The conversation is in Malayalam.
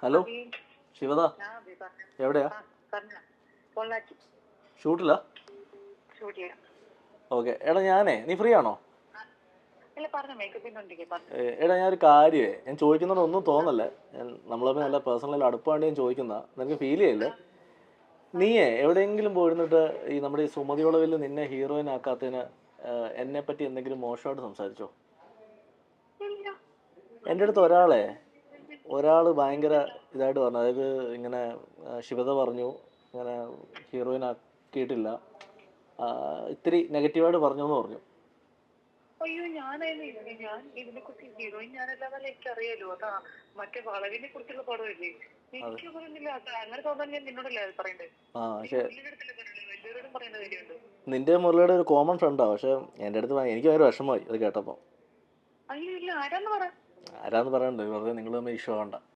ഹലോ അബി ശിവദ, ഞാൻ അബി പറഞ്ഞു. എവിടെയാ? പറഞ്ഞ പൊള്ളാച്ചി ഷൂട്ടിലാ? ഷൂട്ട് ചെയ്യാം. ഓക്കെ. എടാ ഞാനേ, നീ ഫ്രീ ആണോ? ഇല്ല പറഞ്ഞ മേക്കപ്പിന്റെ ഉണ്ടെങ്കിൽ പറഞ്ഞു. എടാ ഞാനൊരു കാര്യമേ, ഞാൻ ചോദിക്കുന്നതുകൊണ്ട് ഒന്നും തോന്നല്ലേ, നമ്മൾ തമ്മിൽ നല്ല പേഴ്സണൽ അടുപ്പാണ്ട് ഞാൻ ചോദിക്കുന്ന, നിനക്ക് ഫീൽ ചെയ്യല്ലേ? നീയേ എവിടെയെങ്കിലും പോയിരുന്നിട്ട് ഈ നമ്മുടെ ഈ സുമതിയോളവിൽ നിന്നെ ഹീറോയിൻ ആക്കാത്തതിന് എന്നെ പറ്റി എന്തെങ്കിലും മോശമായിട്ട് സംസാരിച്ചോ? ഇല്ല എൻ്റെ അടുത്ത് ഒരാൾ ഭയങ്കര ഇതായിട്ട് പറഞ്ഞു, അതായത് ഇങ്ങനെ ശിവത പറഞ്ഞു ഇങ്ങനെ ഹീറോയിൻ ആക്കിയിട്ടില്ല, ഇത്തിരി നെഗറ്റീവായിട്ട് പറഞ്ഞു എന്ന് പറഞ്ഞു. അയ്യോ ഞാൻ ഇതിനെ കുറിച്ച് ഹീറോയിൻ ഞാനല്ലാതെ എനിക്ക് അറിയാലോ. അതാ മറ്റേ വളവിനെ കുറിച്ചുള്ള പടമല്ലേ, എനിക്ക് പറഞ്ഞില്ല. അങ്ങനെ തോന്നാൻ ഞാൻ നിന്നോടല്ലേ അത് പറയണ്ടേ? വലിയവരോടും പറയേണ്ട കാര്യമുണ്ട്. നിന്റെ മുരളിയുടെ ഒരു കോമൺ ഫ്രണ്ടാണ്, പക്ഷെ എൻ്റെ അടുത്ത് എനിക്ക് ഭയങ്കര വിഷമമായി അത് കേട്ടപ്പോൾ. അയ്യോ ഇല്ല, ആരാന്ന് പറ. ആരാന്ന് പറയണ്ടേ, വെറുതെ നിങ്ങൾ തമ്മിൽ ഇഷ്യൂ ആവണ്ട.